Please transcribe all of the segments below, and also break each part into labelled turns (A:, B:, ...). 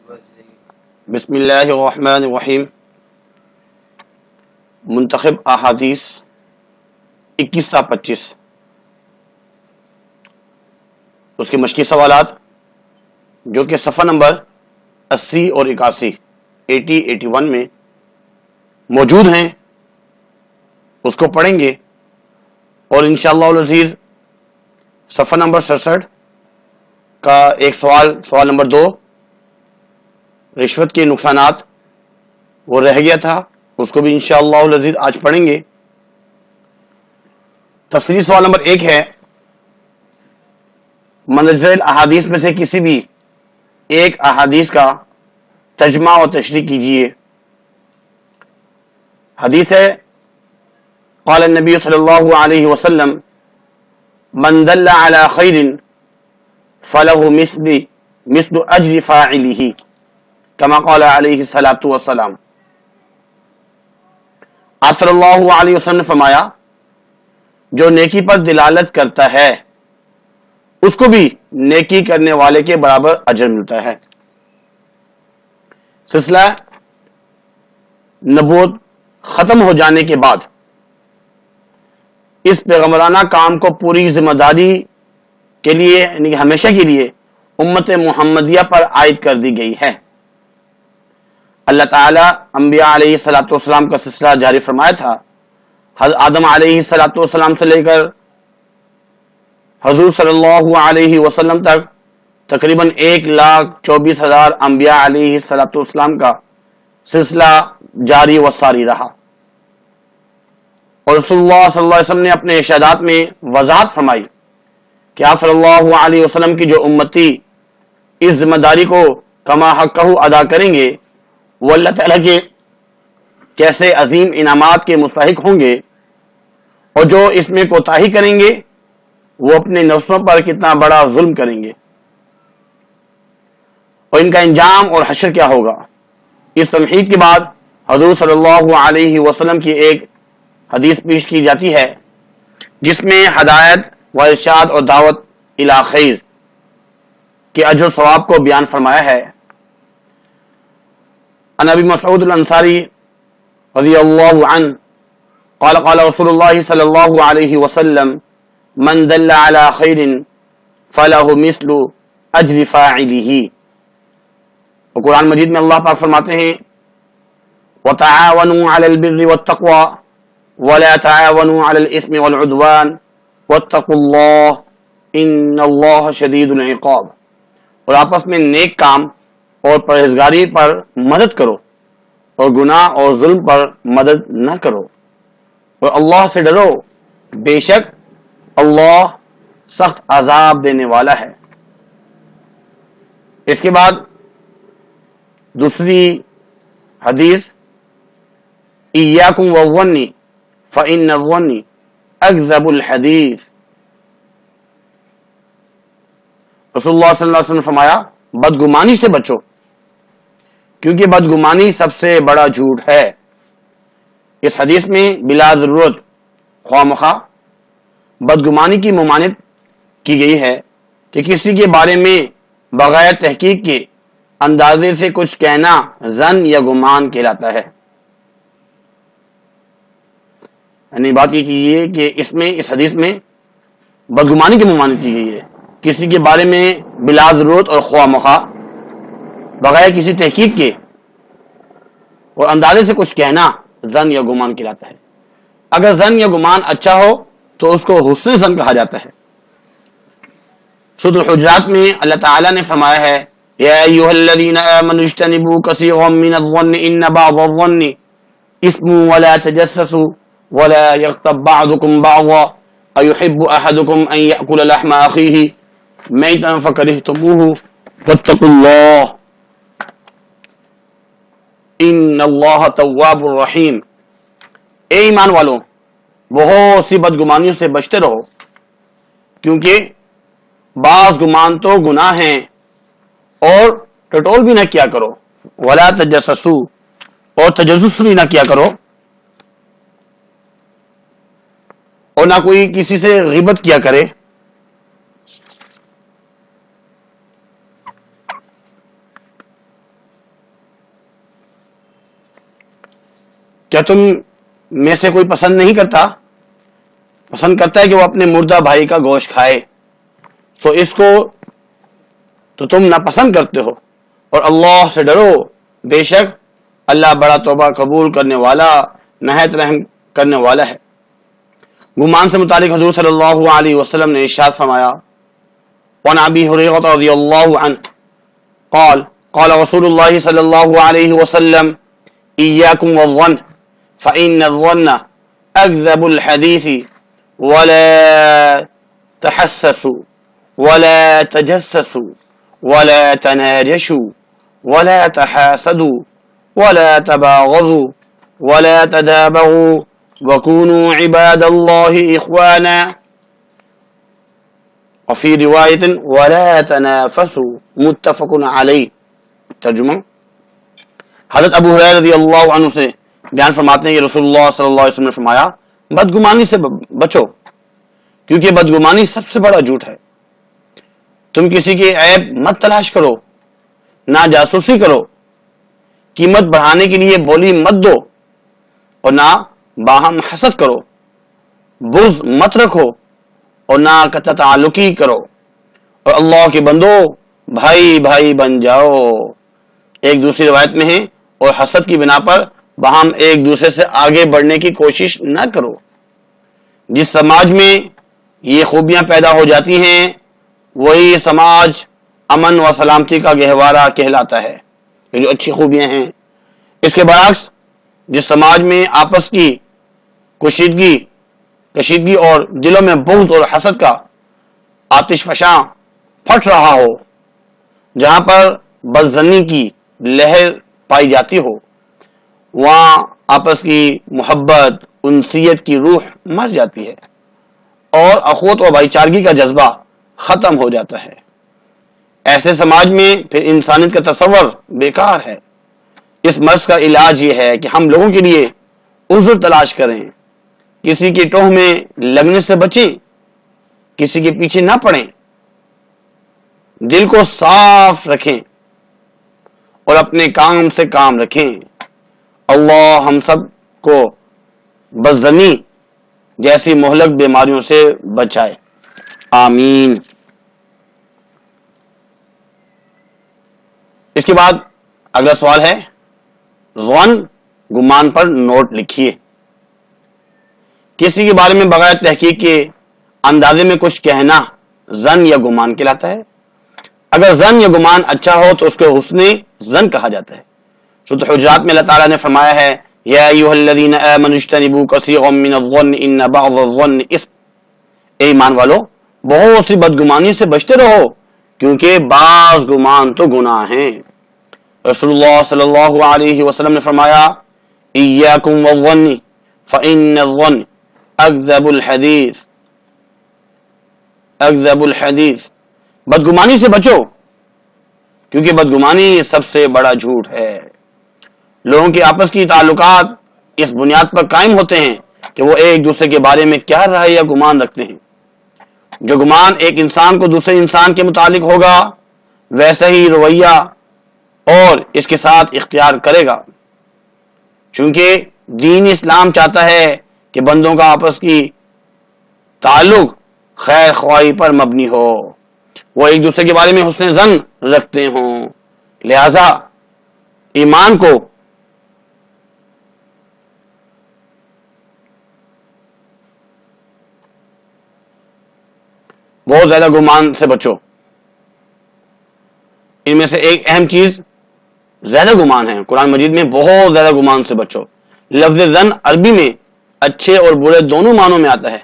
A: بسم اللہ الرحمن الرحیم. منتخب احادیث 21 تا 25. اس کے مشقی سوالات جو کہ صفحہ نمبر 80 اور 81 80-81 میں موجود ہیں اس کو پڑھیں گے، اور انشاءاللہ العزیز صفحہ نمبر 67 کا ایک سوال نمبر 2 رشوت کے نقصانات وہ رہ گیا تھا، اس کو بھی انشاءاللہ العزیز آج پڑھیں گے. تفصیلی سوال نمبر 1 ہے، مندرجہ احادیث میں سے کسی بھی ایک احادیث کا ترجمہ اور تشریح کیجیے. حدیث ہے، قال النبی صلی اللہ علیہ وسلم من دل علی خیر فلہ مثل اجر فاعلہ کما قال علیہ الصلوۃ والسلام. آپ صلی اللہ علیہ وسلم نے فرمایا، جو نیکی پر دلالت کرتا ہے اس کو بھی نیکی کرنے والے کے برابر اجر ملتا ہے. سلسلہ نبوت ختم ہو جانے کے بعد اس پیغمبرانہ کام کو پوری ذمہ داری کے لیے یعنی کہ ہمیشہ کے لیے امت محمدیہ پر عائد کر دی گئی ہے. اللہ تعالیٰ انبیاء علیہ الصلوۃ والسلام کا سلسلہ جاری فرمایا تھا. حضرت آدم علیہ الصلوۃ والسلام سے لے کر حضور صلی اللہ علیہ وسلم تک تقریباً 1,24,000 انبیاء علیہ الصلوۃ والسلام کا سلسلہ جاری و ساری رہا. اور رسول اللہ صلی اللہ علیہ وسلم نے اپنے ارشادات میں وضاحت فرمائی کہ آپ صلی اللہ علیہ وسلم کی جو امتی اس ذمہ داری کو کما حقہ ادا کریں گے وہ اللہ تعالیٰ کے کیسے عظیم انعامات کے مستحق ہوں گے، اور جو اس میں کوتاہی کریں گے وہ اپنے نفسوں پر کتنا بڑا ظلم کریں گے، اور ان کا انجام اور حشر کیا ہوگا. اس تمہید کے بعد حضور صلی اللہ علیہ وسلم کی ایک حدیث پیش کی جاتی ہے جس میں ہدایت و ارشاد اور دعوت الی خیر کے اجر و ثواب کو بیان فرمایا ہے. عن ابی مسعود الانصاری رضی اللہ عنہ قال قال رسول اللہ صلی اللہ علیہ وسلم من دل علی خیر فلہ مثل اجر فاعلہ. اور قرآن مجید میں اللہ پاک فرماتے ہیں وتعاونوا علی البر والتقوى ولا تعاونوا علی الاثم والعدوان واتقوا اللہ ان اللہ شدید العقاب. اور آپس میں نیک کام اور پرہیزگاری پر مدد کرو اور گناہ اور ظلم پر مدد نہ کرو، اور اللہ سے ڈرو، بے شک اللہ سخت عذاب دینے والا ہے. اس کے بعد دوسری حدیث ایاکم والظن فإن الظن اکذب الحدیث. رسول اللہ صلی اللہ علیہ وسلم نے فرمایا، بدگمانی سے بچو کیونکہ بدگمانی سب سے بڑا جھوٹ ہے. اس حدیث میں بلا ضرورت خواہ مخواہ بدگمانی کی ممانعت کی گئی ہے کہ کسی کے بارے میں بغیر تحقیق کے اندازے سے کچھ کہنا ظن یا گمان کہلاتا ہے. یعنی بات یہ کیجیے کہ اس حدیث میں بدگمانی کی ممانعت کی گئی ہے. کسی کے بارے میں بلا ضرورت اور خواہ مخواہ بغیر کسی تحقیق کے اور اندازے سے کچھ کہنا ظن یا گمان کہلاتا ہے. اگر ظن یا گمان اچھا ہو تو اس کو حسن ظن کہا جاتا ہے. سورۃ الحجرات میں اللہ تعالیٰ نے فرمایا ہے یا ایھا الذین آمنوا اجتنبوا کثیرا من الظن ان بعض الظن اثم ولا تجسسوا ولا یغتب بعضکم بعضا ایحب احدکم ان یأکل لحم اخیہ میتا فکرہتموہ واتقوا اللہ ان اللہ تواب الرحیم. اے ایمان والوں، بہت سی بدگمانیوں سے بچتے رہو کیونکہ بعض گمان تو گناہ ہیں، اور ٹٹول بھی نہ کیا کرو. ولا تجسسوا، اور تجسس بھی نہ کیا کرو، اور نہ کوئی کسی سے غیبت کیا کرے. کیا تم میں سے کوئی پسند کرتا ہے کہ وہ اپنے مردہ بھائی کا گوشت کھائے؟ سو اس کو تو تم ناپسند کرتے ہو، اور اللہ سے ڈرو، بے شک اللہ بڑا توبہ قبول کرنے والا، نہایت رحم کرنے والا ہے۔ گمان سے متعلق حضور صلی اللہ علیہ وسلم نے ارشاد فرمایا، وعن ابی ہریرہ رضی اللہ عنہ قال قال رسول اللہ صلی اللہ علیہ وسلم ایاکم والظن فإن الظن اکذب الحدیث ولا تحسسوا ولا تجسسوا ولا تناجشوا ولا تحاسدوا ولا تباغضوا ولا تدابروا وكونوا عباد الله اخوانا وفي روایت ولا تنافسوا متفق علیہ۔ ترجمہ، حضرت ابو ہریرہ رضی اللہ عنہ سے بیان فرماتے ہیں کہ رسول اللہ صلی اللہ علیہ وسلم نے فرمایا، بدگمانی سے بچو، کیونکہ بدگمانی سب سے بڑا جھوٹ ہے۔ تم کسی کے عیب مت تلاش کرو، نہ جاسوسی کرو، قیمت بڑھانے کے لیے بولی مت دو، اور نہ باہم حسد کرو، بغض مت رکھو، اور نہ قطع تعلقی کرو، اور اللہ کے بندو بھائی بھائی بن جاؤ۔ ایک دوسری روایت میں ہے، اور حسد کی بنا پر باہم ایک دوسرے سے آگے بڑھنے کی کوشش نہ کرو۔ جس سماج میں یہ خوبیاں پیدا ہو جاتی ہیں وہی سماج امن و سلامتی کا گہوارہ کہلاتا ہے، یہ جو اچھی خوبیاں ہیں۔ اس کے برعکس جس سماج میں آپس کی کشیدگی اور دلوں میں بغض اور حسد کا آتش فشاں پھٹ رہا ہو، جہاں پر بدظنی کی لہر پائی جاتی ہو، وہاں آپس کی محبت، انسیت کی روح مر جاتی ہے، اور اخوت و بھائی چارگی کا جذبہ ختم ہو جاتا ہے۔ ایسے سماج میں پھر انسانیت کا تصور بیکار ہے۔ اس مرض کا علاج یہ ہے کہ ہم لوگوں کے لیے عذر تلاش کریں، کسی کی ٹوہ میں لگنے سے بچیں، کسی کے پیچھے نہ پڑیں، دل کو صاف رکھیں اور اپنے کام سے کام رکھیں۔ اللہ ہم سب کو بدظنی جیسی مہلک بیماریوں سے بچائے، آمین۔ اس کے بعد اگلا سوال ہے، ظن گمان پر نوٹ لکھیے۔ کسی کے بارے میں بغیر تحقیق کے اندازے میں کچھ کہنا ظن یا گمان کہلاتا ہے۔ اگر ظن یا گمان اچھا ہو تو اس کو حسن ظن کہا جاتا ہے۔ سورۃ حجرات میں اللہ تعالیٰ نے فرمایا ہے، یا ایھا الذین آمنوا اجتنبوا کثیرا من الظن ان بعض الظن اثم، اے ایمان والو بہت سی بدگمانی سے بچتے رہو، کیونکہ بعض گمان تو گناہ ہیں۔ رسول اللہ صلی اللہ علیہ وسلم نے فرمایا، ایاکم والظن فإن الظن اکذب الحدیث، بدگمانی سے بچو کیونکہ بدگمانی سب سے بڑا جھوٹ ہے۔ لوگوں کے آپس کی تعلقات اس بنیاد پر قائم ہوتے ہیں کہ وہ ایک دوسرے کے بارے میں کیا رائے یا گمان رکھتے ہیں۔ جو گمان ایک انسان کو دوسرے انسان کے متعلق ہوگا ویسا ہی رویہ اور اس کے ساتھ اختیار کرے گا، چونکہ دین اسلام چاہتا ہے کہ بندوں کا آپس کی تعلق خیر خواہی پر مبنی ہو، وہ ایک دوسرے کے بارے میں حسن ظن رکھتے ہوں۔ لہذا ایمان کو بہت زیادہ گمان سے بچو۔ ان میں سے ایک اہم چیز زیادہ گمان ہے۔ قرآن مجید میں بہت زیادہ گمان سے بچو۔ لفظ ظن عربی میں اچھے اور برے دونوں معنوں میں آتا ہے،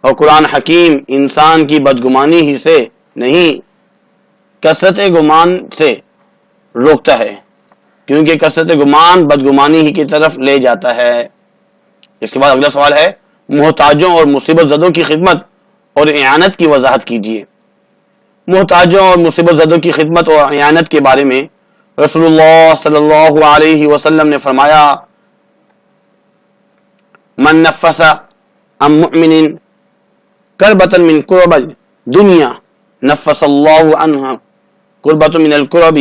A: اور قرآن حکیم انسان کی بدگمانی ہی سے نہیں کثرت گمان سے روکتا ہے، کیونکہ کثرت گمان بدگمانی ہی کی طرف لے جاتا ہے۔ اس کے بعد اگلا سوال ہے، محتاجوں اور مصیبت زدوں کی خدمت اور اعانت کی وضاحت کیجیے۔ محتاجوں اور مصیبت زدوں کی خدمت اور اعانت کے بارے میں رسول اللہ صلی اللہ علیہ وسلم نے فرمایا، من نفس عن مؤمن کربۃ من کرب الدنیا نفس اللہ عنہ کربۃ من الکرب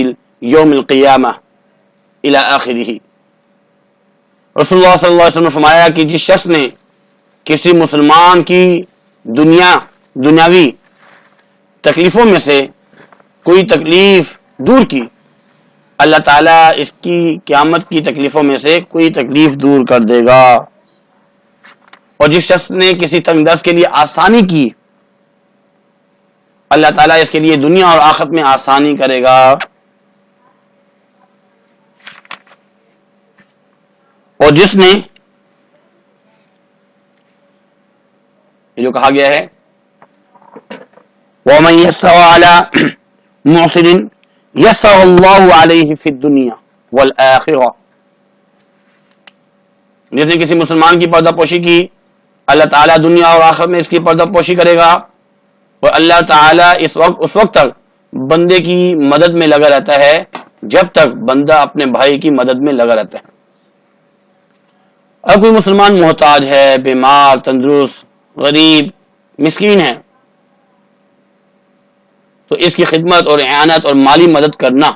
A: یوم القیامہ الی آخرہ۔ رسول اللہ صلی اللہ علیہ وسلم نے فرمایا کہ جس شخص نے کسی مسلمان کی دنیاوی تکلیفوں میں سے کوئی تکلیف دور کی، اللہ تعالیٰ اس کی قیامت کی تکلیفوں میں سے کوئی تکلیف دور کر دے گا. اور جس شخص نے کسی تنگ دست کے لیے آسانی کی، اللہ تعالیٰ اس کے لیے دنیا اور آخرت میں آسانی کرے گا. اور جس نے یہ جو کہا گیا ہے وَمَن يَسَّرَ عَلَى مُعْسِرٍ يَسَّرَ اللَّهُ عَلَيْهِ فِي الدُّنْيَا وَالْآخِرَةِ، جس نے کسی مسلمان کی پردہ پوشی کی، اللہ تعالیٰ دنیا اور آخرت میں اس کی پردہ پوشی کرے گا. اور اللہ تعالیٰ اس وقت تک بندے کی مدد میں لگا رہتا ہے جب تک بندہ اپنے بھائی کی مدد میں لگا رہتا ہے. اگر کوئی مسلمان محتاج ہے، بیمار، تندرست، غریب، مسکین ہے، تو اس کی خدمت اور اعانت اور مالی مدد کرنا.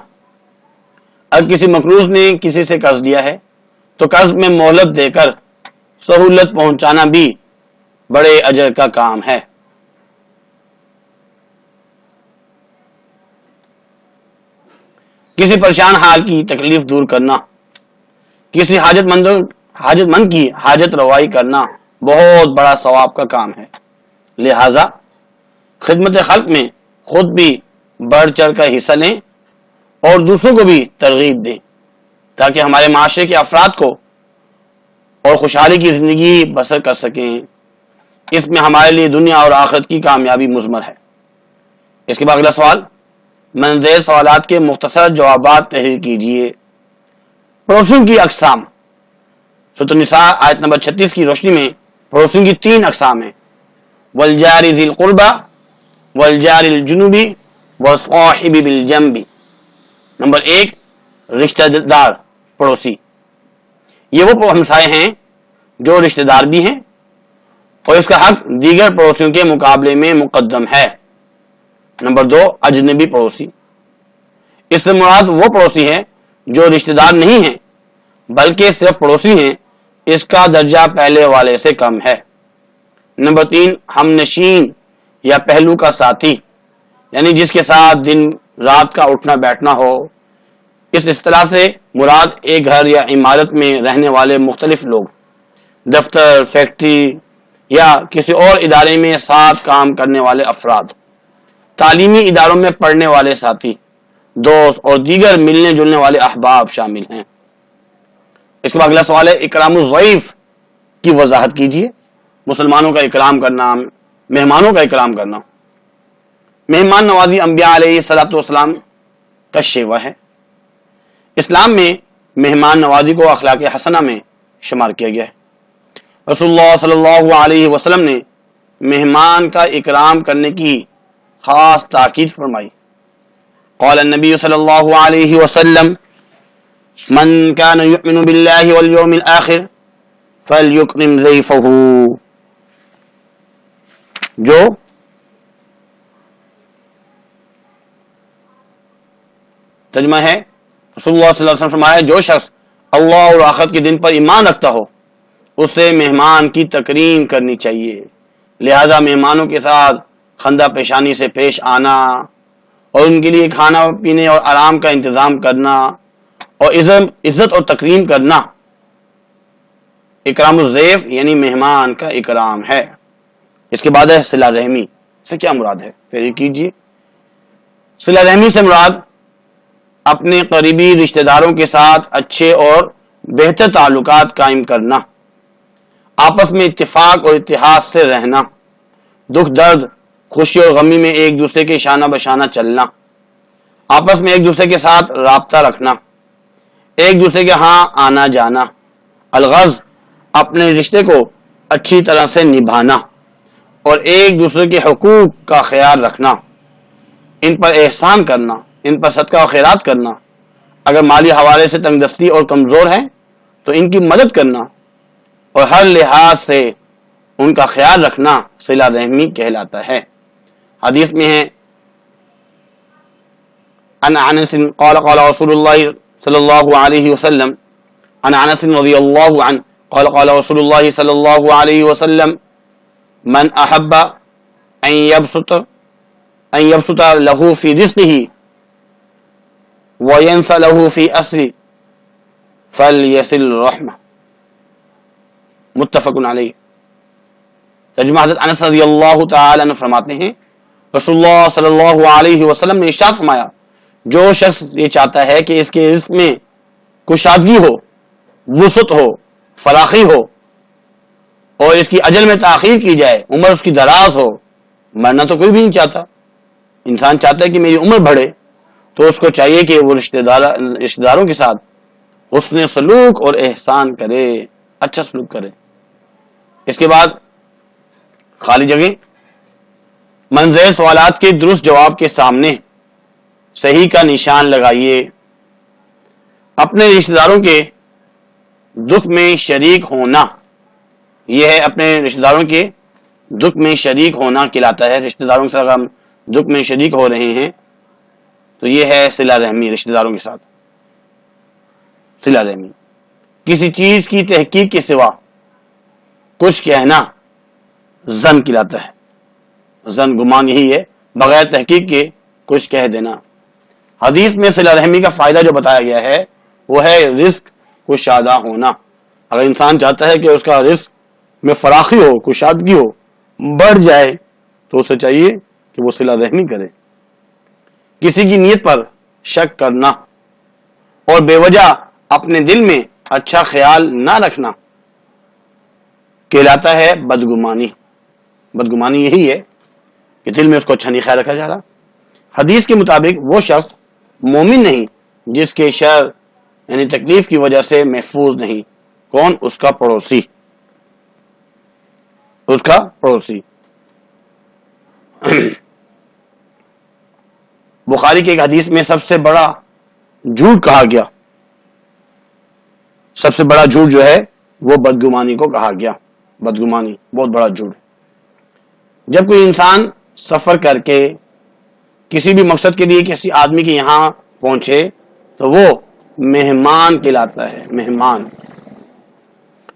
A: اگر کسی مقروض نے کسی سے قرض لیا ہے تو قرض میں مہلت دے کر سہولت پہنچانا بھی بڑے اجر کا کام ہے. کسی پریشان حال کی تکلیف دور کرنا، کسی حاجت مند کی حاجت روائی کرنا بہت بڑا ثواب کا کام ہے. لہذا خدمت خلق میں خود بھی بڑھ چڑھ کر حصہ لیں اور دوسروں کو بھی ترغیب دیں تاکہ ہمارے معاشرے کے افراد کو اور خوشحالی کی زندگی بسر کر سکیں. اس میں ہمارے لیے دنیا اور آخرت کی کامیابی مضمر ہے. اس کے بعد اگلا سوال، منظر سوالات کے مختصر جوابات تحریر کیجیے. پڑوسیوں کی اقسام. سورۃ النساء آیت نمبر 36 کی روشنی میں پڑوسیوں کی 3 اقسام ہیں: والجار ذی القربى والجار الجنوبی والصاحب بالجنب. نمبر 1، رشتہ دار پڑوسی. یہ وہ ہمسائے ہیں جو رشتہ دار بھی ہیں اور اس کا حق دیگر پڑوسیوں کے مقابلے میں مقدم ہے. نمبر 2، اجنبی پڑوسی. اس سے مراد وہ پڑوسی ہے جو رشتہ دار نہیں ہیں بلکہ صرف پڑوسی ہیں، اس کا درجہ پہلے والے سے کم ہے. نمبر 3، ہم نشین یا پہلو کا ساتھی، یعنی جس کے ساتھ دن رات کا اٹھنا بیٹھنا ہو. اس اصطلاح سے مراد ایک گھر یا عمارت میں رہنے والے مختلف لوگ، دفتر، فیکٹری یا کسی اور ادارے میں ساتھ کام کرنے والے افراد، تعلیمی اداروں میں پڑھنے والے ساتھی، دوست اور دیگر ملنے جلنے والے احباب شامل ہیں. اس کے بعد اگلا سوال ہے، اکرام الضیف کی وضاحت کیجیے. مسلمانوں کا اکرام کرنا، مہمانوں کا اکرام کرنا. مہمان نوازی انبیاء علیہ الصلوۃ والسلام کا شیوا ہے. اسلام میں مہمان نوازی کو اخلاق حسنہ میں شمار کیا گیا ہے. رسول اللہ صلی اللہ علیہ وسلم نے مہمان کا اکرام کرنے کی خاص تاکید فرمائی. قال النبی صلی اللہ علیہ وسلم من كان يؤمن بالله واليوم الآخر فليكرم ضيفه. جو ترجمہ ہے، رسول اللہ صلی اللہ علیہ وسلم فرمایا، جو شخص اللہ اور آخرت کے دن پر ایمان رکھتا ہو اسے مہمان کی تکریم کرنی چاہیے. لہذا مہمانوں کے ساتھ خندہ پیشانی سے پیش آنا اور ان کے لیے کھانا پینے اور آرام کا انتظام کرنا اور عزت اور تکریم کرنا اکرام الضیف یعنی مہمان کا اکرام ہے. اس کے بعد ہے صلہ رحمی. سے کیا مراد ہے؟ پھر کیجیے. صلہ رحمی سے مراد اپنے قریبی رشتہ داروں کے ساتھ اچھے اور بہتر تعلقات قائم کرنا، آپس میں اتفاق اور اتحاد سے رہنا، دکھ درد خوشی اور غمی میں ایک دوسرے کے شانہ بشانہ چلنا، آپس میں ایک دوسرے کے ساتھ رابطہ رکھنا، ایک دوسرے کے ہاں آنا جانا. الغرض اپنے رشتے کو اچھی طرح سے نبھانا اور ایک دوسرے کے حقوق کا خیال رکھنا، ان پر احسان کرنا، ان پر صدقہ و خیرات کرنا، اگر مالی حوالے سے تنگ دستی اور کمزور ہیں تو ان کی مدد کرنا اور ہر لحاظ سے ان کا خیال رکھنا صلہ رحمی کہلاتا ہے. حدیث میں ہے، عن انس قال قال رسول اللہ صلی اللہ علیہ وسلم عن انس رضی اللہ عنہ قال قال رسول اللہ صلی اللہ علیہ وسلم من احب ان يبسط له في رزقه وينسى له في اسره فليصل رحمه متفق علیہ۔ ترجمہ حضرت انس رضی اللہ تعالی عنہ فرماتے ہیں رسول اللہ صلی اللہ علیہ وسلم نے ارشاد فرمایا جو شخص یہ چاہتا ہے کہ اس کے رزق میں کشادگی ہو، وسعت ہو، فراخی ہو اور اس کی اجل میں تاخیر کی جائے، عمر اس کی دراز ہو، مرنا تو کوئی بھی نہیں چاہتا، انسان چاہتا ہے کہ میری عمر بڑھے، تو اس کو چاہیے کہ وہ رشتہ داروں کے ساتھ حسن سلوک اور احسان کرے، اچھا سلوک کرے۔ اس کے بعد خالی جگہ منظر سوالات کے درست جواب کے سامنے صحیح کا نشان لگائیے۔ اپنے رشتہ داروں کے دکھ میں شریک ہونا، یہ ہے اپنے رشتہ داروں کے دکھ میں شریک ہونا کہلاتا ہے۔ رشتہ داروں کے ساتھ ہم دکھ میں شریک ہو رہے ہیں تو یہ ہے صلہ رحمی، رشتہ داروں کے ساتھ صلہ رحمی۔ کسی چیز کی تحقیق کے سوا کچھ کہنا ظن کہلاتا ہے، ظن گمان یہی ہے، بغیر تحقیق کے کچھ کہہ دینا۔ حدیث میں صلہ رحمی کا فائدہ جو بتایا گیا ہے وہ ہے رزق کشادہ ہونا۔ اگر انسان چاہتا ہے کہ اس کا رزق میں فراخی ہو، کشادگی ہو، بڑھ جائے، تو اسے چاہیے کہ وہ صلہ رحمی کرے۔ کسی کی نیت پر شک کرنا اور بے وجہ اپنے دل میں اچھا خیال نہ رکھنا کہلاتا ہے بدگمانی۔ بدگمانی یہی ہے کہ دل میں اس کو اچھا نہیں خیال رکھا جا رہا۔ حدیث کے مطابق وہ شخص مومن نہیں جس کے شر یعنی تکلیف کی وجہ سے محفوظ نہیں۔ کون؟ اس کا پڑوسی، اس کا پڑوسی۔ بخاری کے ایک حدیث میں سب سے بڑا جھوٹ کہا گیا، سب سے بڑا جھوٹ جو ہے وہ بدگمانی کو کہا گیا۔ بدگمانی بہت بڑا جھوٹ۔ جب کوئی انسان سفر کر کے کسی بھی مقصد کے لیے کسی آدمی کے یہاں پہنچے تو وہ مہمان کہلاتا ہے، مہمان۔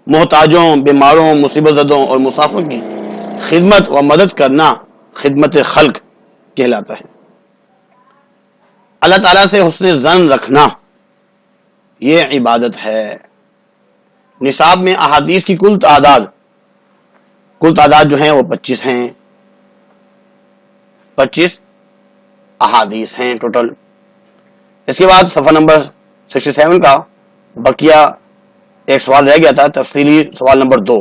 A: محتاجوں، بیماروں، مصیبت زدوں اور مسافر کی خدمت و مدد کرنا خدمت خلق کہلاتا ہے۔ اللہ تعالیٰ سے حسن ظن رکھنا یہ عبادت ہے۔ نصاب میں احادیث کی کل تعداد جو ہیں وہ 25 ہیں، 25 احادیث ہیں ٹوٹل۔ اس کے بعد صفحہ نمبر 67 کا بقیہ ایک سوال رہ گیا تھا، تفصیلی سوال نمبر 2،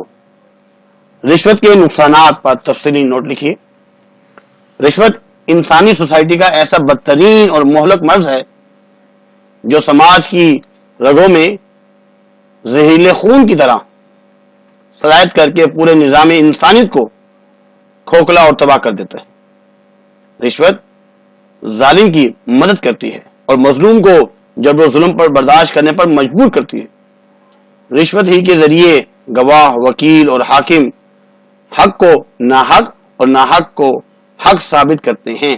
A: رشوت کے نقصانات پر تفصیلی نوٹ لکھیے۔ رشوت انسانی سوسائٹی کا ایسا بدترین اور مہلک مرض ہے جو سماج کی رگوں میں زہریلے خون کی طرح سرایت کر کے پورے نظام انسانیت کو کھوکھلا اور تباہ کر دیتا ہے۔ رشوت ظالم کی مدد کرتی ہے اور مظلوم کو جبر و ظلم پر برداشت کرنے پر مجبور کرتی ہے۔ رشوت ہی کے ذریعے گواہ، وکیل اور حاکم حق کو ناحق اور ناحق کو حق ثابت کرتے ہیں۔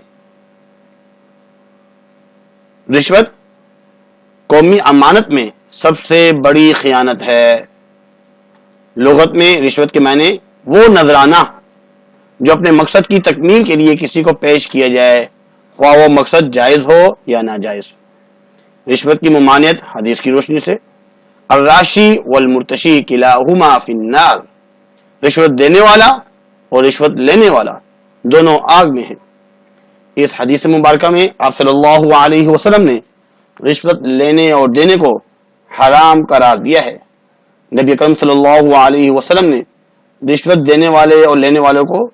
A: رشوت قومی امانت میں سب سے بڑی خیانت ہے۔ لغت میں رشوت کے معنی وہ نذرانہ جو اپنے مقصد کی تکمیل کے لیے کسی کو پیش کیا جائے، خواہ وہ مقصد جائز ہو یا ناجائز۔ رشوت کی ممانعت حدیث کی روشنی سے الراشی والمرتشی کلاہما فی النار، رشوت دینے والا اور رشوت لینے والا دونوں آگ میں ہیں۔ اس حدیث مبارکہ میں آپ صلی اللہ علیہ وسلم نے رشوت لینے اور دینے کو حرام قرار دیا ہے۔ نبی اکرم صلی اللہ علیہ وسلم نے رشوت دینے والے اور لینے والوں کو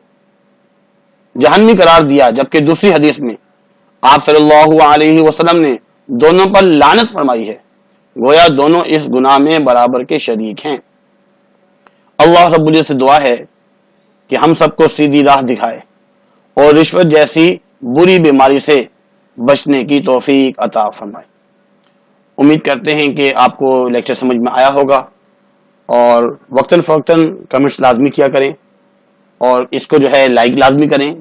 A: جہنمی قرار دیا، جبکہ دوسری حدیث میں آپ صلی اللہ علیہ وسلم نے دونوں پر لعنت فرمائی ہے، گویا دونوں اس گناہ میں برابر کے شریک ہیں۔ اللہ رب العزت سے دعا ہے کہ ہم سب کو سیدھی راہ دکھائے اور رشوت جیسی بری بیماری سے بچنے کی توفیق عطا فرمائے۔ امید کرتے ہیں کہ آپ کو لیکچر سمجھ میں آیا ہوگا، اور وقتاً فوقتاً کمنٹس لازمی کیا کریں اور اس کو جو ہے لائک لازمی کریں،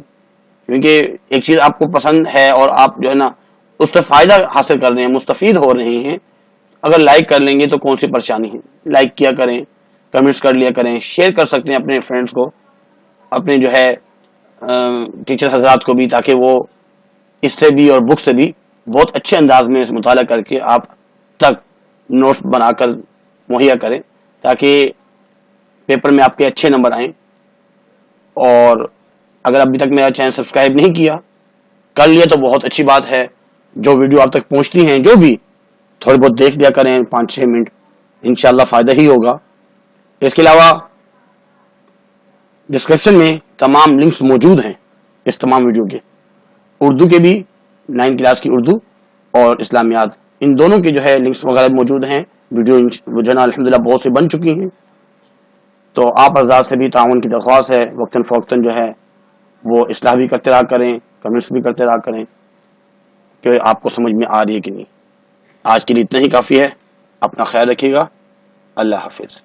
A: کیونکہ ایک چیز آپ کو پسند ہے اور آپ جو ہے نا اس سے فائدہ حاصل کر رہے ہیں، مستفید ہو رہے ہیں، اگر لائک کر لیں گے تو کون سی پریشانی ہے، لائک کیا کریں، کمنٹس کر لیا کریں، شیئر کر سکتے ہیں اپنے فرینڈس کو، اپنے جو ہے ٹیچر حضرات کو بھی، تاکہ وہ اس سے بھی اور بک سے بھی بہت اچھے انداز میں اس مطالعہ کر کے آپ تک نوٹس بنا کر مہیا کریں، تاکہ پیپر میں آپ کے اچھے نمبر آئیں۔ اور اگر ابھی تک میرا چینل سبسکرائب نہیں کیا، کر لیا تو بہت اچھی بات ہے۔ جو ویڈیو آپ تک پہنچتی ہیں، جو بھی تھوڑے بہت دیکھ لیا کریں 5-6 منٹ، انشاءاللہ فائدہ ہی ہوگا۔ اس کے علاوہ ڈسکرپشن میں تمام لنکس موجود ہیں اس تمام ویڈیو کے، اردو کے بھی، 9 کلاس کی اردو اور اسلامیات، ان دونوں کے جو ہے لنکس وغیرہ موجود ہیں۔ ویڈیو جو ہے نا الحمدللہ بہت سی بن چکی ہیں، تو آپ حضرات سے بھی تعاون کی درخواست ہے، وقتاً فوقتاً جو ہے وہ اصلاح بھی کرتے رہا کریں، کمنٹس بھی کرتے رہا کریں کہ آپ کو سمجھ میں آ رہی ہے کہ نہیں۔ آج کے لیے اتنا ہی کافی ہے، اپنا خیال رکھیے گا، اللہ حافظ۔